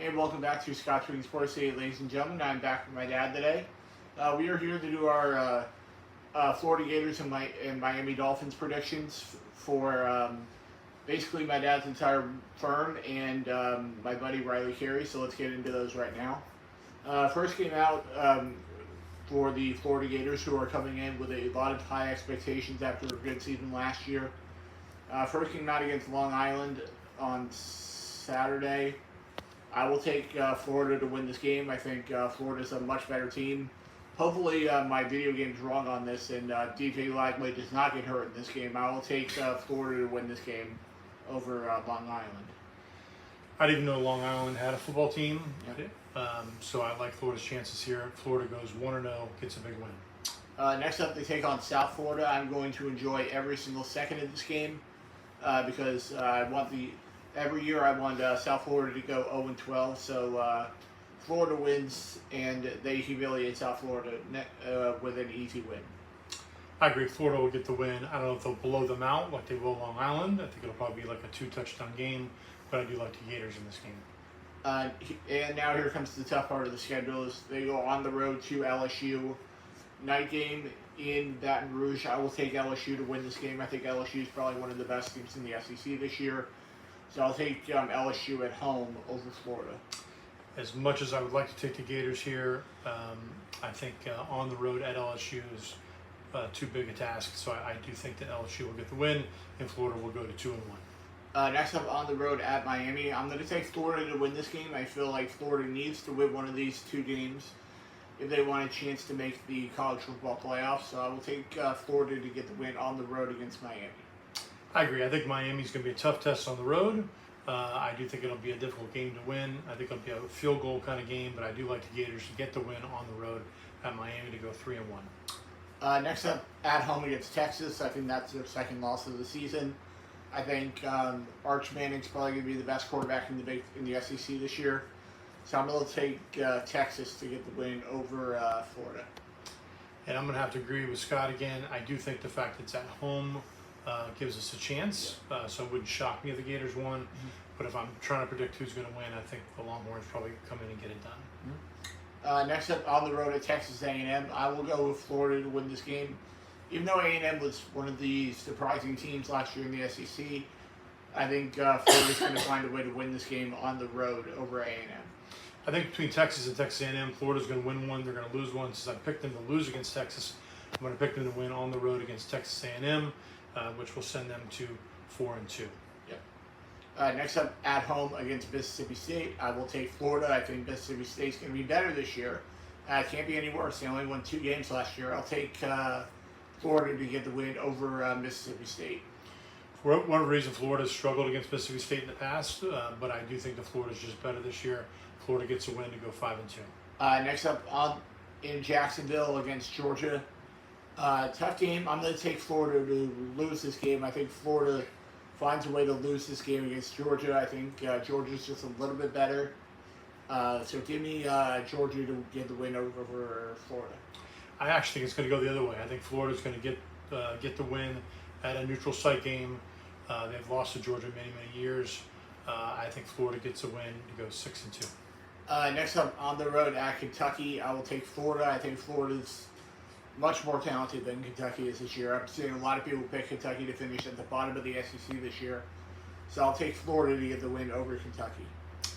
Hey, welcome back to Scott Tweeting Sports Day, ladies and gentlemen. I'm back with my dad today. We are here to do our Florida Gators and Miami Dolphins predictions for basically my dad's entire firm and my buddy Riley Carey. So let's get into those right now. First game out for the Florida Gators, who are coming in with a lot of high expectations after a good season last year. First game out against Long Island on Saturday. I will take Florida to win this game. I think Florida's a much better team. Hopefully my video game's wrong on this and DJ Lively does not get hurt in this game. I will take Florida to win this game over Long Island. I didn't even know Long Island had a football team, Yep. so I like Florida's chances here. Florida goes 1-0, gets a big win. Next up, they take on South Florida. I'm going to enjoy every single second of this game because every year I want South Florida to go 0-12. So Florida wins and they humiliate South Florida with an easy win. I agree. Florida will get the win. I don't know if they'll blow them out like they will Long Island. I think it'll probably be like a 2-touchdown game, but I do like the Gators in this game. And now here comes the tough part of the schedule. They go on the road to LSU. Night game in Baton Rouge. I will take LSU to win this game. I think LSU is probably one of the best teams in the SEC this year. So I'll take LSU at home over Florida. As much as I would like to take the Gators here, I think on the road at LSU is too big a task. So I do think that LSU will get the win, and Florida will go to 2-1. Next up on the road at Miami, I'm going to take Florida to win this game. I feel like Florida needs to win one of these two games if they want a chance to make the college football playoffs. So I will take Florida to get the win on the road against Miami. I agree. I think Miami's going to be a tough test on the road. I do think it'll be a difficult game to win. I think it'll be a field goal kind of game, but I do like the Gators to get the win on the road at Miami to go 3-1. Next up, at home against Texas. I think that's their second loss of the season. I think Arch Manning's probably going to be the best quarterback in the SEC this year. So I'm going to take Texas to get the win over Florida. And I'm going to have to agree with Scott again. I do think the fact it's at home gives us a chance. So it wouldn't shock me if the Gators won. Mm-hmm. But if I'm trying to predict who's going to win, I think the Longhorns probably come in and get it done. Mm-hmm. Next up on the road at Texas A&M, I will go with Florida to win this game. Even though A&M was one of the surprising teams last year in the SEC, I think Florida's going to find a way to win this game on the road over A&M. I think between Texas and Texas A&M, Florida's going to win one. They're going to lose one. Since I picked them to lose against Texas, I'm going to pick them to win on the road against Texas A&M, which will send them to 4-2. Yep. Next up, at home against Mississippi State, I will take Florida. I think Mississippi State's going to be better this year. It can't be any worse. They only won 2 games last year. I'll take Florida to get the win over Mississippi State. For one reason, Florida's struggled against Mississippi State in the past, but I do think the Florida's just better this year. Florida gets a win to go 5-2. Next up in Jacksonville against Georgia. Tough game. I'm going to take Florida to lose this game. I think Florida finds a way to lose this game against Georgia. I think Georgia's just a little bit better. So give me Georgia to get the win over Florida. I actually think it's going to go the other way. I think Florida's going to get the win at a neutral site game. They've lost to Georgia many, many years. I think Florida gets a win to go 6-2. Next up on the road at Kentucky, I will take Florida. I think Florida's much more talented than Kentucky is this year. I'm seeing a lot of people pick Kentucky to finish at the bottom of the SEC this year. So I'll take Florida to get the win over Kentucky.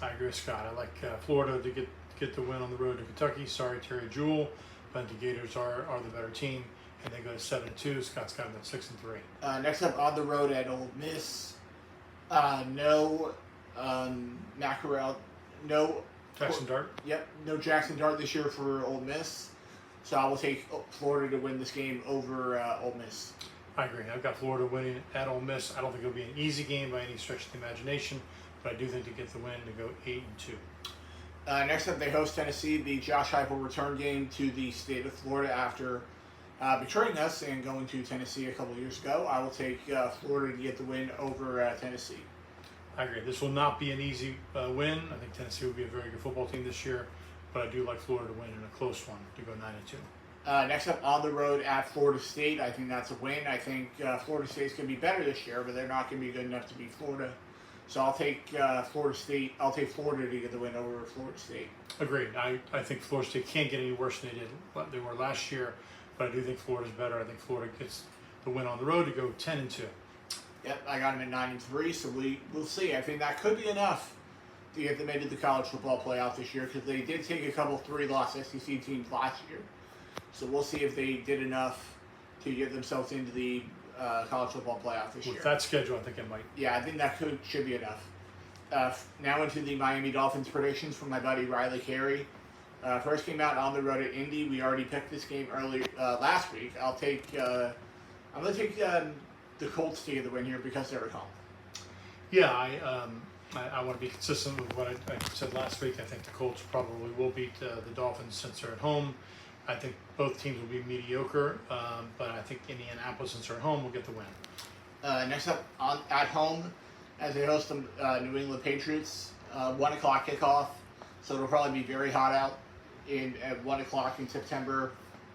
I agree with Scott. I like Florida to get the win on the road to Kentucky. Sorry, Terry Jewell, but the Gators are the better team, and they go to 7-2. Scott's got them at 6-3. Next up on the road at Ole Miss, no Mackerel, no Jackson Dart? Yep, no Jackson Dart this year for Ole Miss. So I will take Florida to win this game over Ole Miss. I agree. I've got Florida winning at Ole Miss. I don't think it'll be an easy game by any stretch of the imagination, but I do think to get the win to go 8-2. Next up, they host Tennessee, the Josh Heupel return game to the state of Florida after betraying us and going to Tennessee a couple years ago. I will take Florida to get the win over Tennessee. I agree. This will not be an easy win. I think Tennessee will be a very good football team this year, but I do like Florida to win in a close one to go 9-2. Next up on the road at Florida State, I think that's a win. I think Florida State's going to be better this year, but they're not going to be good enough to beat Florida. So I'll take Florida State. I'll take Florida to get the win over Florida State. Agreed. I think Florida State can't get any worse than they were last year, but I do think Florida's better. I think Florida gets the win on the road to go 10-2. Yep, I got them at 9-3. So we'll see. I think that could be enough to get them into the college football playoff this year, because they did take a couple 3-loss SEC teams last year. So we'll see if they did enough to get themselves into the college football playoff this year. With that schedule, I think it might. Yeah, I think that should be enough. Now into the Miami Dolphins predictions from my buddy Riley Carey. First came out on the road at Indy. We already picked this game earlier last week. I'm gonna take the Colts to get the win here because they're at home. Yeah, I want to be consistent with what I said last week. I think the Colts probably will beat the Dolphins since they're at home. I think both teams will be mediocre, but I think Indianapolis, since they're at home, will get the win. Next up, at home, as they host the New England Patriots, 1 o'clock kickoff, so it'll probably be very hot out at 1 o'clock in September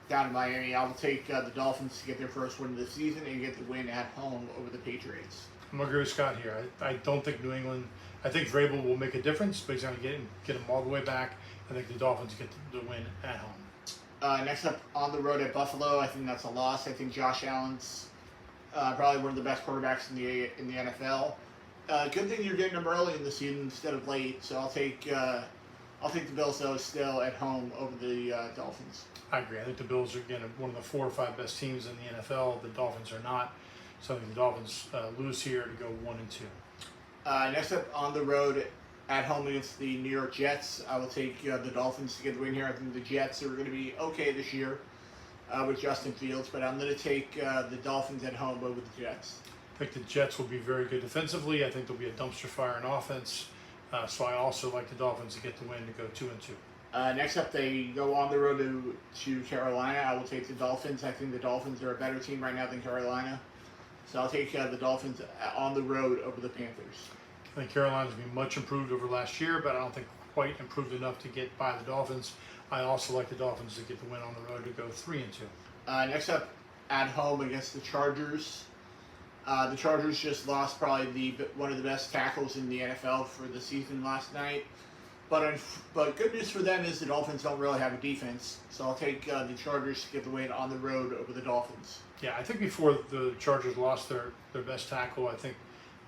down in Miami. I will take the Dolphins to get their first win of the season and get the win at home over the Patriots. I'm going to agree with Scott here. I don't think New England, I think Vrabel will make a difference, but he's going to get them all the way back. I think the Dolphins get the win at home. Next up, on the road at Buffalo, I think that's a loss. I think Josh Allen's probably one of the best quarterbacks in the NFL. Good thing you're getting them early in the season instead of late. So I'll take the Bills though still at home over the Dolphins. I agree. I think the Bills are again one of the 4 or 5 best teams in the NFL. The Dolphins are not. So I think the Dolphins lose here to go 1-2. Next up, on the road at home against the New York Jets, I will take the Dolphins to get the win here. I think the Jets are going to be okay this year with Justin Fields, but I'm going to take the Dolphins at home over the Jets. I think the Jets will be very good defensively. I think they'll be a dumpster fire in offense. So I also like the Dolphins to get the win to go 2-2. Next up, they go on the road to Carolina. I will take the Dolphins. I think the Dolphins are a better team right now than Carolina. So I'll take the Dolphins on the road over the Panthers. I think Carolina's been much improved over last year, but I don't think quite improved enough to get by the Dolphins. I also like the Dolphins to get the win on the road to go 3-2. Next up, at home against the Chargers. The Chargers just lost probably one of the best tackles in the NFL for the season last night. But good news for them is the Dolphins don't really have a defense. So I'll take the Chargers to get the win on the road over the Dolphins. Yeah, I think before the Chargers lost their best tackle, I think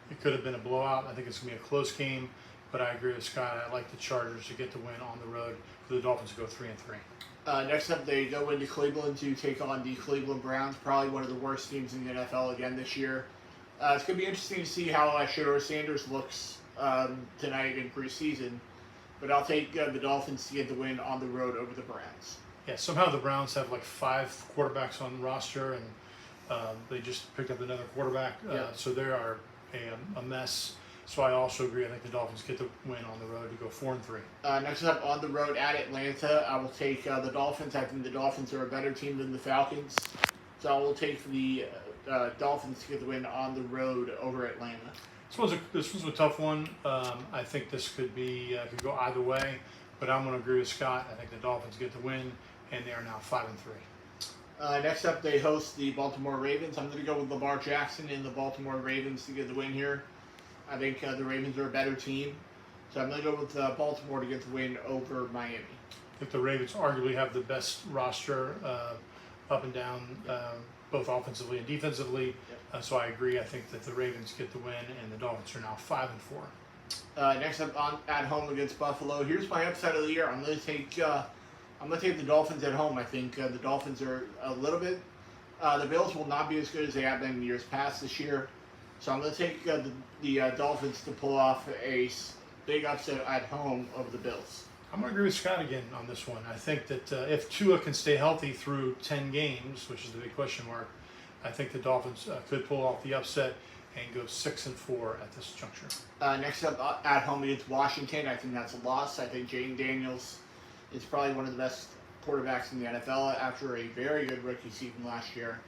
it could have been a blowout. I think it's going to be a close game, but I agree with Scott. I like the Chargers to get the win on the road for the Dolphins to go 3-3. Next up, they go into Cleveland to take on the Cleveland Browns, probably one of the worst teams in the NFL again this year. It's going to be interesting to see how Shedeur Sanders looks tonight in preseason, but I'll take the Dolphins to get the win on the road over the Browns. Yeah, somehow the Browns have like 5 quarterbacks on the roster, and they just picked up another quarterback, so they are a mess. So I also agree. I think the Dolphins get the win on the road to go 4-3. Next up, on the road at Atlanta, I will take the Dolphins. I think the Dolphins are a better team than the Falcons, so I will take the Dolphins to get the win on the road over Atlanta. This was a tough one. I think this could go either way, but I'm going to agree with Scott. I think the Dolphins get the win, and they are now 5-3. Next up, they host the Baltimore Ravens. I'm going to go with Lamar Jackson and the Baltimore Ravens to get the win here. I think the Ravens are a better team, so I'm going to go with Baltimore to get the win over Miami. I think the Ravens arguably have the best roster up and down, both offensively and defensively. Yep. So I agree. I think that the Ravens get the win, and the Dolphins are now 5-4. Next up, at home against Buffalo. Here's my upset of the year. I'm going to take the Dolphins at home. I think the Dolphins are a little bit. The Bills will not be as good as they have been in years past this year. So I'm going to take the Dolphins to pull off a big upset at home over the Bills. I'm going to agree with Scott again on this one. I think that if Tua can stay healthy through 10 games, which is the big question mark, I think the Dolphins could pull off the upset and go 6-4 at this juncture. Next up, at home against Washington, I think that's a loss. I think Jaden Daniels is probably one of the best quarterbacks in the NFL after a very good rookie season last year.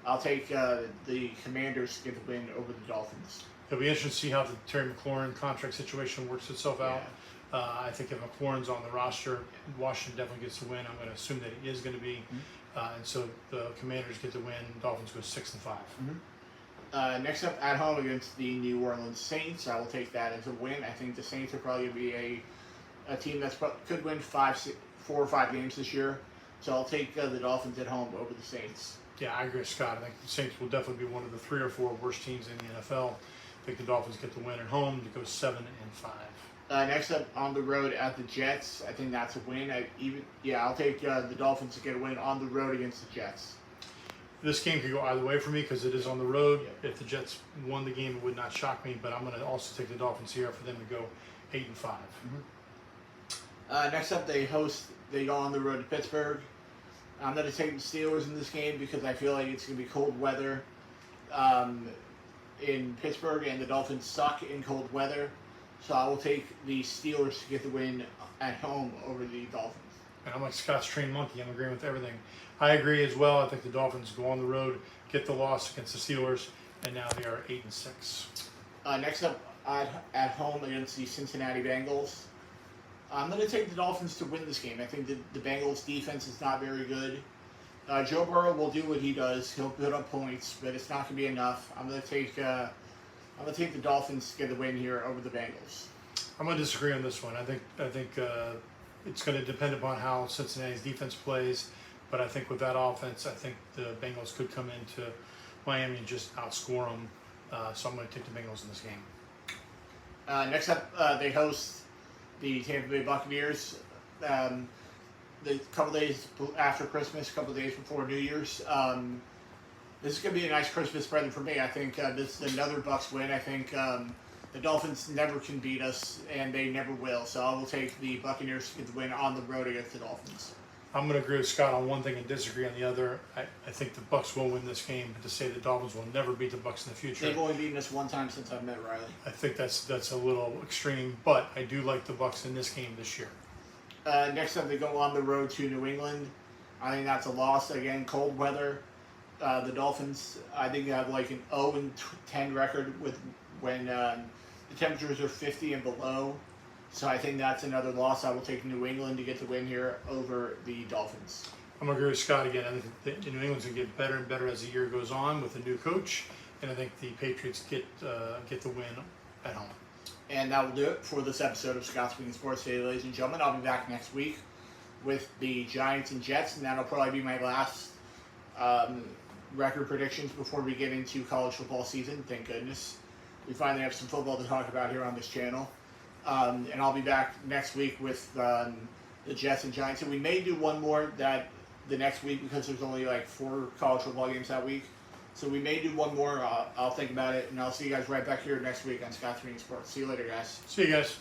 I'll take the Commanders to get the win over the Dolphins. It'll be interesting to see how the Terry McLaurin contract situation works itself out. Yeah. I think if McLaurin's on the roster, Washington definitely gets the win. I'm going to assume that he is going to be. And so the Commanders get the win. Dolphins go 6-5. Next up, at home against the New Orleans Saints, I will take that as a win. I think the Saints are probably going to be a team that could win 4 or 5 games this year. So I'll take the Dolphins at home over the Saints. Yeah, I agree with Scott. I think the Saints will definitely be one of the 3 or 4 worst teams in the NFL. I think the Dolphins get the win at home to go 7-5. Next up, on the road at the Jets, I think that's a win. I'll take the Dolphins to get a win on the road against the Jets. This game could go either way for me because it is on the road. If the Jets won the game, it would not shock me, but I'm going to also take the Dolphins here for them to go 8-5. Next up, they go on the road to Pittsburgh. I'm going to take the Steelers in this game because I feel like it's going to be cold weather in Pittsburgh, and the Dolphins suck in cold weather. So I will take the Steelers to get the win at home over the Dolphins. And I'm like Scott's trained monkey. I'm agreeing with everything. I agree as well. I think the Dolphins go on the road, get the loss against the Steelers, and now they are 8-6. Next up, at home against the Cincinnati Bengals. I'm going to take the Dolphins to win this game. I think the Bengals' defense is not very good. Joe Burrow will do what he does. He'll put up points, but it's not going to be enough. I'm going to take the Dolphins to get the win here over the Bengals. I'm going to disagree on this one. I think it's going to depend upon how Cincinnati's defense plays, but I think with that offense, I think the Bengals could come into Miami and just outscore them. So I'm going to take the Bengals in this game. Next up, they host the Tampa Bay Buccaneers. The couple days after Christmas, a couple days before New Year's. This is going to be a nice Christmas present for me. I think this is another Bucs win. I think the Dolphins never can beat us, and they never will. So I will take the Buccaneers to get the win on the road against the Dolphins. I'm going to agree with Scott on one thing and disagree on the other. I think the Bucs will win this game, but to say the Dolphins will never beat the Bucs in the future. They've only beaten us one time since I've met Riley. I think that's a little extreme, but I do like the Bucs in this game this year. Next up, they go on the road to New England. I think that's a loss. Again, cold weather. The Dolphins, I think, have like an 0-10 record when the temperatures are 50 and below. So I think that's another loss. I will take New England to get the win here over the Dolphins. I'm going to agree with Scott again. I think New England's going to get better and better as the year goes on with a new coach, and I think the Patriots get the win at home. And that will do it for this episode of Scott Speaking Sports today, ladies and gentlemen. I'll be back next week with the Giants and Jets, and that'll probably be my last record predictions before we get into college football season. Thank goodness. We finally have some football to talk about here on this channel. And I'll be back next week with the Jets and Giants. And we may do one more the next week because there's only like 4 college football games that week. So we may do one more. I'll think about it, and I'll see you guys right back here next week on Scott's Speaking Sports. See you later, guys. See you guys.